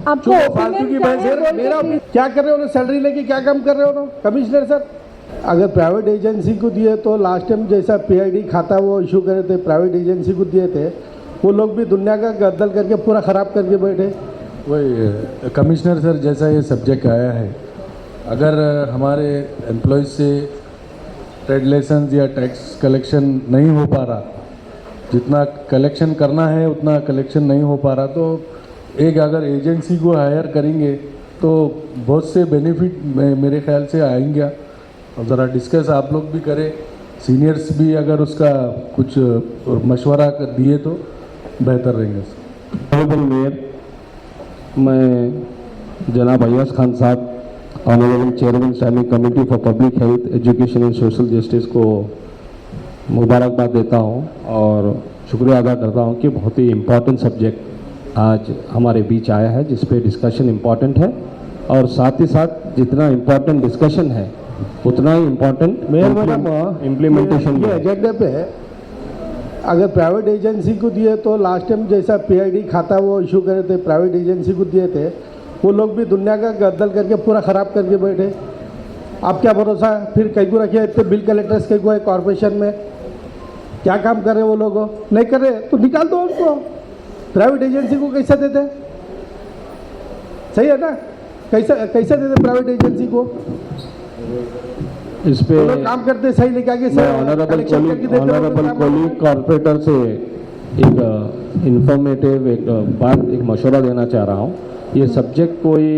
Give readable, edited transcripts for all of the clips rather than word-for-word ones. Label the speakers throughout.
Speaker 1: आपको
Speaker 2: फालतू की बहस है। मेरा क्या कर रहे हो सैलरी लेके, क्या काम कर रहे हो कमिश्नर सर? अगर प्राइवेट एजेंसी को दिए तो लास्ट टाइम जैसा पीआईडी खाता वो इशू करे थे, प्राइवेट एजेंसी को दिए थे, वो लोग भी दुनिया का गद्दल करके पूरा ख़राब करके बैठे।
Speaker 3: वही कमिश्नर सर, जैसा ये सब्जेक्ट आया है, अगर हमारे एम्प्लॉयज़ से ट्रेड लाइसेंस या टैक्स कलेक्शन नहीं हो पा रहा, जितना कलेक्शन करना है उतना कलेक्शन नहीं हो पा रहा, तो एक अगर एजेंसी को हायर करेंगे तो बहुत से बेनिफिट मेरे ख्याल से आएंगे। और ज़रा डिस्कस आप लोग भी करें, सीनियर्स भी अगर उसका कुछ मशवरा दिए तो बेहतर रहेंगे।
Speaker 4: ऑनरेबल मेयर, मैं जनाब अय्याज खान साहब, honourable chairman standing committee for public health, education and social justice को मुबारकबाद देता हूं और शुक्रिया अदा करता हूं कि बहुत ही इम्पोर्टेंट सब्जेक्ट आज हमारे बीच आया है, जिस पे डिस्कशन इम्पॉर्टेंट है और साथ ही साथ जितना इम्पोर्टेंट डिस्कशन है उतना ही इम्पोर्टेंट इम्प्लीमेंटेशन
Speaker 2: ये एजेंडे पे है। अगर प्राइवेट एजेंसी को दिए तो लास्ट टाइम जैसा पीआईडी खाता वो इशू करे थे, प्राइवेट एजेंसी को दिए थे, वो लोग भी दुनिया का गद्दल करके पूरा ख़राब करके बैठे। आप क्या भरोसा है? फिर कई को रखे इतने बिल कलेक्टर्स कई को है कॉरपोरेशन में, क्या काम कर रहे वो लोग? नहीं कर रहे तो निकाल दो उनको। प्राइवेट एजेंसी को कैसा देते? सही है ना? कैसा देते प्राइवेट एजेंसी को?
Speaker 4: इस पे
Speaker 2: तो काम करते सही लेके आगे
Speaker 4: ऑनरेबल कॉलीग कॉर्पोरेटर से एक इंफॉर्मेटिव एक मशवरा देना चाह रहा हूँ। ये सब्जेक्ट कोई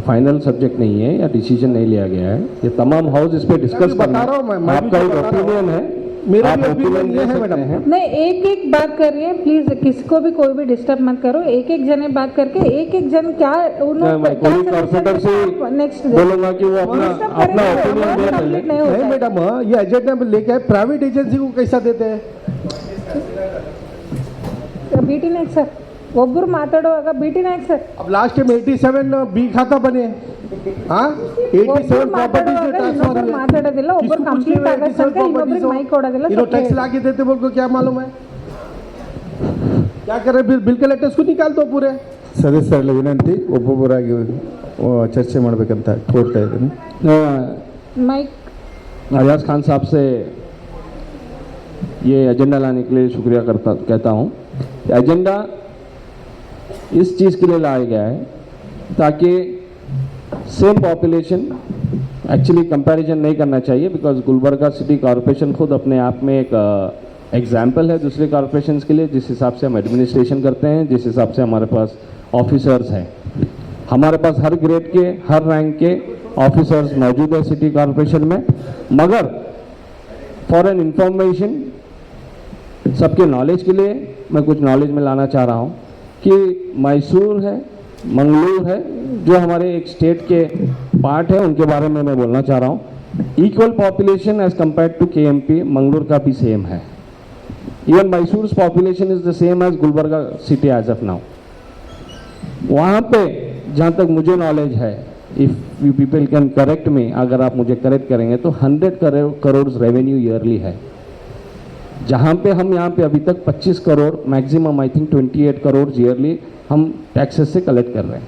Speaker 4: फाइनल सब्जेक्ट नहीं है या डिसीजन नहीं लिया गया है, ये तमाम हाउस इस पे डिस्कस कर रहा हूँ। आपका एक ओपिनियन है,
Speaker 2: मेरा भी ओपिनियन ये है मैडम।
Speaker 1: नहीं, एक एक बात कर रही है, प्लीज किसी को भी कोई भी डिस्टर्ब मत करो। एक एक जने बात करके एक एक जन क्या
Speaker 4: कॉर्पोरेटर से
Speaker 1: नेक्स्ट
Speaker 4: बोलूंगा कि वो अपना ओपिनियन दे।
Speaker 2: नहीं मैडम, ये एजेंडा में लेके प्राइवेट एजेंसी को कैसा देते हैं?
Speaker 1: बीटी नायक सर ಒಬ್ಬರು ಮಾತಾಡುವಾಗ बीटी नायक सर
Speaker 2: अब लास्ट टाइम 87 बी खाता बने, हाँ 87 प्रॉपर्टीज ट्रांसफर हुए।
Speaker 1: ಮಾತಾಡೋದಿಲ್ಲ, ಒಬ್ಬರು ಕಂಪ್ಲೀಟ್ ಆಗೋ ತನಕ ಇನ್ನೊಬ್ಬರಿಗೆ ಮೈಕ್ ಕೊಡೋದಿಲ್ಲ।
Speaker 2: इन्हों टैक्स लाके देते बोल को क्या मालूम है? क्या कर रहे? बिल कलेक्टर्स को निकाल दो पूरे।
Speaker 5: ಸದಸ್ಯರಲ್ಲಿ ವಿನಂತಿ, ಒಬ್ಬೊಬ್ಬರಾಗಿ ಚರ್ಚೆ ಮಾಡಬೇಕಂತ ಕೋರ್ತಾ ಇದ್ದೀನಿ।
Speaker 1: माइक
Speaker 4: अय्याज खान साहब से ये एजेंडा लाने के लिए शुक्रिया कहता हूँ। एजेंडा इस चीज़ के लिए लाया गया है ताकि सेम पॉपुलेशन, एक्चुअली कंपैरिजन नहीं करना चाहिए, बिकॉज गुलबर्गा सिटी कॉरपोरेशन खुद अपने आप में एक एग्जाम्पल है दूसरे कॉरपोरेशन के लिए, जिस हिसाब से हम एडमिनिस्ट्रेशन करते हैं, जिस हिसाब से हमारे पास ऑफिसर्स हैं। हमारे पास हर ग्रेड के, हर रैंक के ऑफिसर्स मौजूद है सिटी कॉरपोरेशन में। मगर फॉर एन इंफॉर्मेशन, सबके नॉलेज के लिए मैं कुछ नॉलेज में लाना चाह रहा हूँ कि मैसूर है, मंगलूर है, जो हमारे एक स्टेट के पार्ट है, उनके बारे में मैं बोलना चाह रहा हूँ। Equal population as compare to KMP, Mangalore का भी सेम है। Even Mysore population is the same as Gulbarga city as of now. वहाँ पे जहाँ तक मुझे नॉलेज है, if you people can correct me, अगर आप मुझे करेक्ट करेंगे तो 100 करोड़ रेवेन्यू ईयरली है, जहाँ पे हम यहाँ पे अभी तक 25 crore, maximum I think 28 crore yearly हम टैक्सेस से कलेक्ट कर रहे हैं।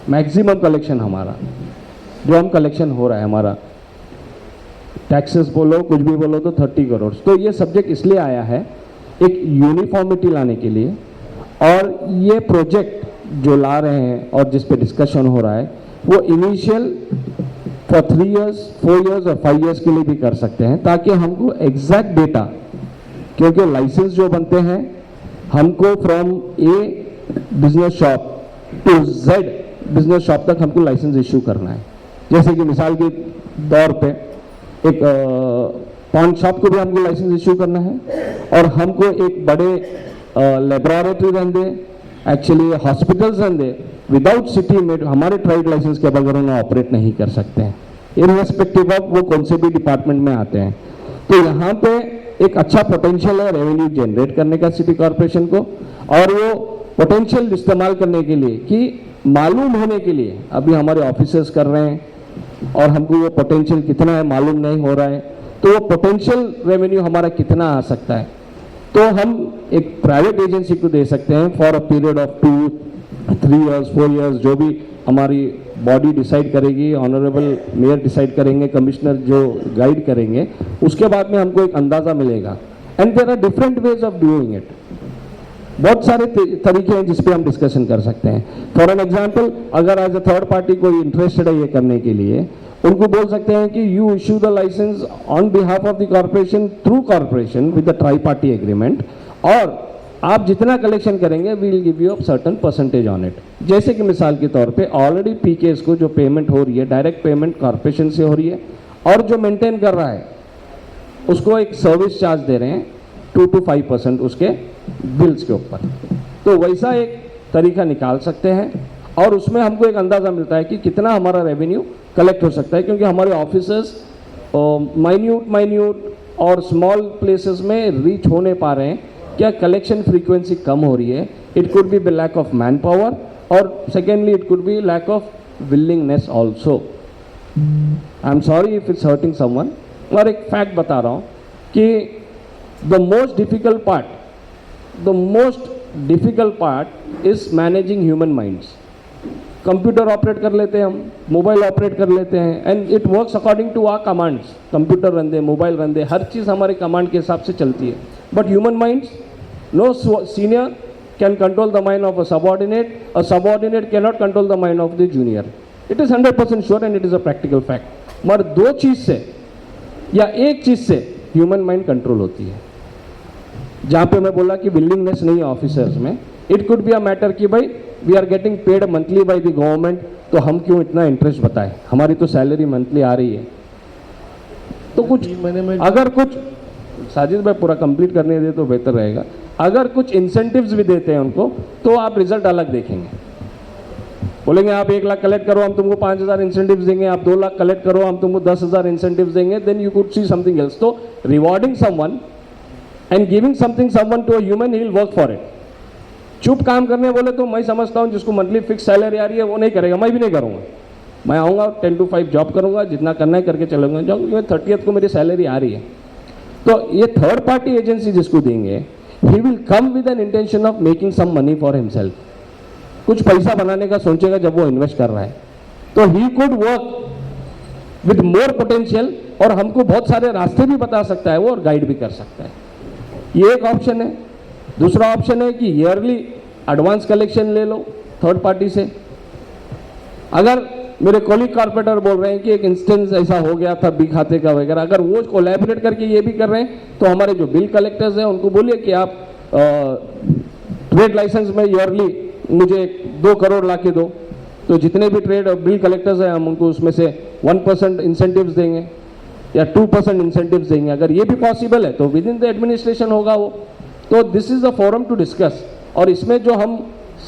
Speaker 4: मैक्सिमम कलेक्शन हमारा जो हम कलेक्शन हो रहा है, हमारा टैक्सेस बोलो कुछ भी बोलो तो 30 करोड़। तो ये सब्जेक्ट इसलिए आया है एक यूनिफॉर्मिटी लाने के लिए, और ये प्रोजेक्ट जो ला रहे हैं और जिस पे डिस्कशन हो रहा है वो इनिशियल फॉर 3 ईयर्स, 4 ईयर्स और 5 ईयर्स के लिए भी कर सकते हैं, ताकि हमको एग्जैक्ट डेटा, क्योंकि लाइसेंस जो बनते हैं हमको from A business shop to Z business shop तक हमको लाइसेंस इश्यू करना है। जैसे कि मिसाल के तौर पे एक पॉन शॉप को भी हमको लाइसेंस इश्यू करना है, और हमको एक बड़े लेबोरेटरी रहते, एक्चुअली हॉस्पिटल्स रहते, विदाउट सिटी में हमारे ट्रेड लाइसेंस के बगैर उन्हें ऑपरेट नहीं कर सकते हैं, इररेस्पेक्टिव ऑफ वो कौन से भी डिपार्टमेंट में आते हैं। तो यहाँ पे एक अच्छा पोटेंशियल है रेवेन्यू जनरेट करने का सिटी कॉरपोरेशन को, और वो पोटेंशियल इस्तेमाल करने के लिए कि मालूम होने के लिए अभी हमारे ऑफिसर्स कर रहे हैं और हमको वो पोटेंशियल कितना है मालूम नहीं हो रहा है, तो वो पोटेंशियल रेवेन्यू हमारा कितना आ सकता है, तो हम एक प्राइवेट एजेंसी को दे सकते हैं for a period of 3 years 4 years जो भी हमारी बॉडी डिसाइड करेगी, ऑनरेबल मेयर डिसाइड करेंगे, कमिश्नर जो गाइड करेंगे, उसके बाद में हमको एक अंदाज़ा मिलेगा। And there are different ways of doing it. बहुत सारे तरीके हैं जिस पे हम डिस्कशन कर सकते हैं। फॉर एन एग्जांपल, अगर एज अ थर्ड पार्टी कोई इंटरेस्टेड है ये करने के लिए, उनको बोल सकते हैं कि you issue the licence on behalf of the corporation through corporation with the tri party agreement, और आप जितना कलेक्शन करेंगे we will give you a certain percentage on it. जैसे कि मिसाल के तौर पे ऑलरेडी पीकेएस को जो पेमेंट हो रही है, डायरेक्ट पेमेंट कॉर्पोरेशन से हो रही है, और जो मेंटेन कर रहा है उसको एक सर्विस चार्ज दे रहे हैं 2 to 5% उसके बिल्स के ऊपर। तो वैसा एक तरीका निकाल सकते हैं और उसमें हमको एक अंदाज़ा मिलता है कि कितना हमारा रेवेन्यू कलेक्ट हो सकता है, क्योंकि हमारे ऑफिसर्स माइन्यूट और स्मॉल प्लेसेस में रीच होने पा रहे हैं। क्या कलेक्शन फ्रीक्वेंसी कम हो रही है? It could be lack of man power, और secondly it could be lack of willingness also. I am sorry if it's hurting someone. और एक फैक्ट बता रहा हूँ कि the most difficult part is managing human minds. Computer operate कर लेते हैं हम, मोबाइल ऑपरेट कर लेते हैं, and it works according to our commands. Computer run दे, मोबाइल रन दे, हर चीज़ हमारे कमांड के हिसाब से चलती है। But human minds, no senior can control the mind of a subordinate can not control the mind of the junior. It is 100% sure and it is a practical fact. मगर दो चीज़ से या एक चीज़ से ह्यूमन माइंड कंट्रोल होती है। जहाँ पे मैं बोला कि विलिंगनेस नहीं है ऑफिसर्स में, it could be a matter कि भाई we are getting paid monthly by the government, तो हम क्यों इतना इंटरेस्ट बताएं, हमारी तो सैलरी मंथली आ रही है। तो कुछ अगर कुछ साजिद भाई पूरा कंप्लीट करने दे तो बेहतर रहेगा। अगर कुछ इंसेंटिव्स भी देते हैं उनको तो आप रिजल्ट अलग देखेंगे। बोलेंगे आप 1 लाख कलेक्ट करो हम तुमको 5,000 इंसेंटिव्स देंगे, आप 2 लाख कलेक्ट करो हम तुमको 10,000 इंसेंटिव्स देंगे, then you could see something else. तो rewarding someone and giving something someone to a human, he will work for it. चुप काम करने बोले तो मैं समझता हूँ जिसको मंथली फिक्स सैलरी आ रही है वो नहीं करेगा, मैं भी नहीं करूँगा। मैं आऊँगा 10 to 5 जॉब करूँगा, जितना करना है करके चलूँगा, जो 30th को मेरी सैलरी आ रही है। तो ये थर्ड पार्टी एजेंसी जिसको देंगे, he will come with an intention of making some money for himself. कुछ पैसा बनाने का सोचेगा जब वो इन्वेस्ट कर रहा है, तो he could work with more potential, और हमको बहुत सारे रास्ते भी बता सकता है वो, और गाइड भी कर सकता है। ये एक ऑप्शन है। दूसरा ऑप्शन है कि ईयरली एडवांस कलेक्शन ले लो थर्ड पार्टी से। अगर मेरे कॉलीग कॉर्पोरेटर बोल रहे हैं कि एक इंस्टेंस ऐसा हो गया था बी खाते का वगैरह, अगर वो कोलैबोरेट करके ये भी कर रहे हैं, तो हमारे जो बिल कलेक्टर्स हैं उनको बोलिए कि आप ट्रेड लाइसेंस में ईयरली मुझे 2 करोड़ ला के दो। तो जितने भी ट्रेड और बिल कलेक्टर्स हैं हम उनको उसमें से 1% इंसेंटिव्स देंगे या 2% इंसेंटिव्स देंगे। अगर ये भी पॉसिबल है तो विद इन द एडमिनिस्ट्रेशन होगा वो। तो this is the forum to discuss. और इसमें जो हम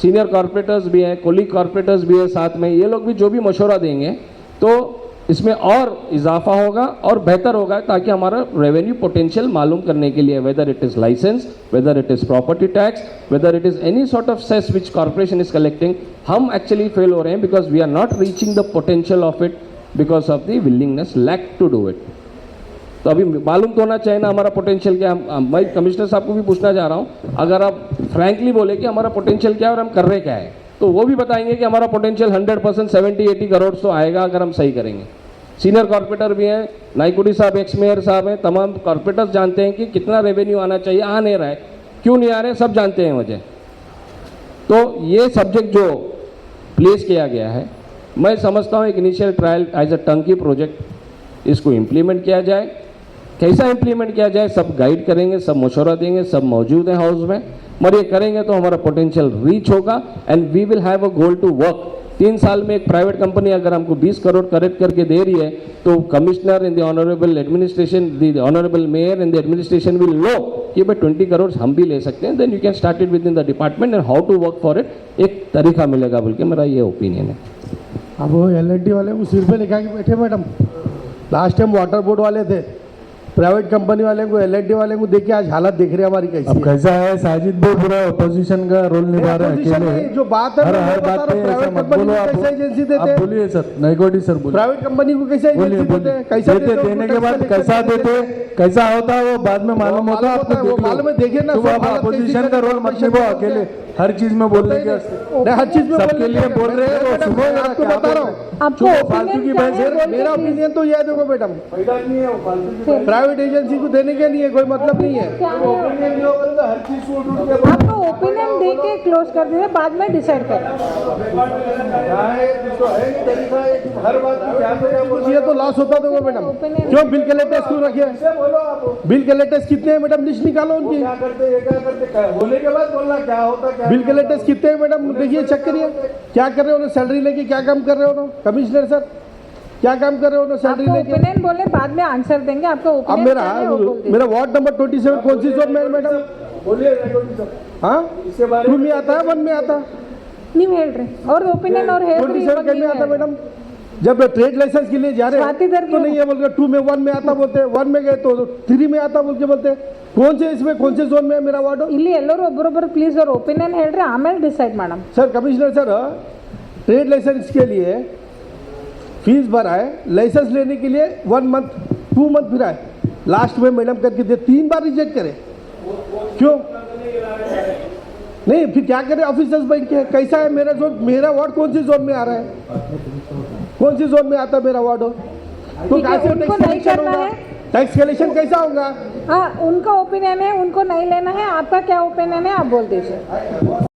Speaker 4: सीनियर कॉर्पोरेटर्स भी हैं, कोलीग कॉर्पोरेटर्स भी हैं साथ में, ये लोग भी जो भी मशवरा देंगे तो इसमें और इजाफा होगा और बेहतर होगा, ताकि हमारा रेवेन्यू पोटेंशियल मालूम करने के लिए, whether it is licence, whether it is property tax, whether it is any sort of cess which corporation is collecting, हम एक्चुअली फेल हो रहे हैं because we are not reaching the potential of it because of the willingness lack to do it. तो अभी मालूम तो होना चाहिए ना हमारा पोटेंशियल क्या। मैं कमिश्नर साहब को भी पूछना चाह रहा हूँ, अगर आप फ्रैंकली बोले कि हमारा पोटेंशियल क्या है और हम कर रहे क्या है, तो वो भी बताएंगे कि हमारा पोटेंशियल 100% 70-80 करोड़ तो आएगा अगर हम सही करेंगे। सीनियर कॉर्पोरेटर भी हैं, नाइकुडी साहब एक्स मेयर साहब हैं, तमाम कॉर्पोरेटर्स जानते हैं कि कितना रेवेन्यू आना चाहिए, आ नहीं रहा है, क्यों नहीं आ रहे, सब जानते हैं वजह। तो ये सब्जेक्ट जो प्लेस किया गया है, मैं समझता हूँ एक इनिशियल ट्रायल एज अ टंकी प्रोजेक्ट इसको इम्प्लीमेंट किया जाए। कैसा इम्प्लीमेंट किया जाए सब गाइड करेंगे, सब मशवरा देंगे, सब मौजूद हैं हाउस में। मगर ये करेंगे तो हमारा पोटेंशियल रीच होगा and we will have a goal to work. 3 साल में एक प्राइवेट कंपनी अगर हमको 20 करोड़ कलेक्ट करके दे रही है, तो commissioner in the honourable administration, the honourable mayor in the administration will know कि भाई 20 करोड़ हम भी ले सकते हैं। Then you can start it within the department and how to work for it, एक तरीका मिलेगा बोल के मेरा ये ओपिनियन है।
Speaker 2: अब वो LNT वाले को सिर पे लेकर के बैठे madam. Last time water board वाले थे, प्राइवेट कंपनी वाले को एलआईडी वाले को देखिए आज हालत देख रहे हैं हमारी कैसी
Speaker 3: अब
Speaker 2: है।
Speaker 3: कैसा है, साजिद भाई पूरा अपोजिशन का रोल निभा रहे हैं
Speaker 2: Opposition
Speaker 3: अकेले।
Speaker 2: में जो बात है
Speaker 3: हर
Speaker 2: मैं
Speaker 3: हर
Speaker 2: बता
Speaker 3: बात
Speaker 2: रहा हूं,
Speaker 3: पे ऐसा
Speaker 2: प्राइवेट
Speaker 3: मत
Speaker 2: कंपनी
Speaker 3: बोलो
Speaker 2: को
Speaker 3: आप।
Speaker 2: कैसे एजेंसी देते
Speaker 3: आप
Speaker 2: हैं?
Speaker 3: बोलिए सर, नाइकोडी सर बोलिए।
Speaker 2: प्राइवेट कंपनी को कैसे
Speaker 3: बोलिए
Speaker 2: एजेंसी देते हैं?
Speaker 3: बोलिए।
Speaker 2: कैसे
Speaker 3: देते
Speaker 2: देते हैं?
Speaker 3: देने के
Speaker 2: उनको
Speaker 3: बाद
Speaker 2: tax
Speaker 3: कैसा
Speaker 2: collection
Speaker 3: देते, कैसा होता है वो बाद में मालूम होता है आपको।
Speaker 2: वो मालूम है, देखिए ना,
Speaker 3: तो
Speaker 2: सब
Speaker 3: आप
Speaker 2: हालत
Speaker 3: अपोजिशन
Speaker 2: कैसी
Speaker 3: का
Speaker 2: है,
Speaker 3: रोल मत
Speaker 2: opposition
Speaker 3: निभाओ
Speaker 2: का
Speaker 3: अकेले,
Speaker 2: रोल
Speaker 3: हर चीज में बोलने के
Speaker 2: नहीं, हर चीज में
Speaker 3: सबके
Speaker 2: बोलने
Speaker 3: लिए
Speaker 2: के-
Speaker 3: बोल रहे हैं वो
Speaker 2: मैडम,
Speaker 3: सुनो
Speaker 2: मैं
Speaker 3: जरा,
Speaker 2: आपको
Speaker 3: क्या
Speaker 2: बता
Speaker 3: बोल
Speaker 2: रहा
Speaker 3: रहे
Speaker 2: हूँ।
Speaker 3: हैं।
Speaker 1: आपको
Speaker 3: चुप, फालतू की
Speaker 1: opinion
Speaker 3: बहस
Speaker 1: क्या है?
Speaker 3: है।
Speaker 2: मेरा ओपिनियन तो यह देखो मैडम,
Speaker 3: फायदा नहीं है वो फालतू की बहस।
Speaker 2: प्राइवेट एजेंसी को देने के लिए कोई मतलब नहीं है।
Speaker 1: क्या है?
Speaker 3: ओपिनियन जो होगा तो हर चीज को उठ के
Speaker 1: आपको ओपिनियन दे के क्लोज कर दीजिए, बाद में डिसाइड करें।
Speaker 3: हर बात की क्या
Speaker 2: कुछ ये तो लॉस होता तो मैडम,
Speaker 1: Opinion-
Speaker 2: क्यों बिल के लेटेस्ट क्यों रखे?
Speaker 3: बोलो आप,
Speaker 2: बिल के लेटेस्ट कितने हैं मैडम? लिस्ट निकालो उनकी।
Speaker 3: क्या करते ये क्या करते, होने के बाद बोलना क्या होता क्या
Speaker 2: बिल के लेटेस्ट कितने हैं मैडम? देखिए चेक करिए, क्या कर रहे हो? सैलरी लेके क्या काम कर रहे हो? कमिश्नर सर क्या काम कर रहे हो? सैलरी
Speaker 1: आपको
Speaker 2: लेके।
Speaker 1: ओपिनियन बोले, बाद में आंसर देंगे। आपको
Speaker 2: अब
Speaker 1: ओपिनियन
Speaker 2: मेरा
Speaker 1: क्या है वो बोल दीजिए।
Speaker 2: मेरा वार्ड नंबर 27 कौन सी जोन में है मैडम?
Speaker 3: बोलिए
Speaker 2: हाँ,
Speaker 3: इसके बारे
Speaker 2: 2 में आता है, 1 में आता है?
Speaker 1: ನೀವು ಹೇಳ್ರಿ ಅವ್ರ ಒಪಿನಿಯನ್ ಅವ್ರು ಹೇಳ್ರಿ
Speaker 2: 27 कहीं में आता है मैडम? जब ट्रेड लाइसेंस के लिए जा रहे
Speaker 1: स्वाति
Speaker 2: हैं
Speaker 1: दर्गी
Speaker 2: तो नहीं है बोल के 2 में 1 में आता बोलते हैं, 1 में गए तो 3 में आता बोल के बोलते हैं। कौन से इसमें कौन से जोन में है मेरा वार्ड?
Speaker 1: ಇಲ್ಲಿ ಎಲ್ಲರೂ ಒಬ್ಬರೊಬ್ಬರು ಪ್ಲೀಸ್ ಅವ್ರ ಒಪಿನಿಯನ್ ಹೇಳ್ರಿ, ಆಮೇಲೆ ಡಿಸೈಡ್ ಮಾಡೋಣ।
Speaker 2: Sir commissioner sir, trade licence के लिए फीस भरा है, लाइसेंस लेने के लिए 1 मंथ 2 मंथ फिरा है, लास्ट में मैडम करके दे 3 बार रिजेक्ट करे, क्यों? नहीं फिर क्या करे ऑफिसर्स बैठ के? कैसा है मेरा जोन? मेरा वार्ड कौन सी जोन में आ रहा है? कौन सी जोन में आता है मेरा वार्ड? तो
Speaker 1: ठीक है,
Speaker 2: कैसे
Speaker 1: उनको
Speaker 2: टैक्स
Speaker 1: नहीं
Speaker 2: कलेक्शन
Speaker 1: करना
Speaker 2: होगा?
Speaker 1: है।
Speaker 2: टैक्स कलेक्शन कैसा होगा?
Speaker 1: हाँ, उनका ओपिनियन है, उनको नहीं लेना है। आपका क्या ओपिनियन है आप बोल दीजिए।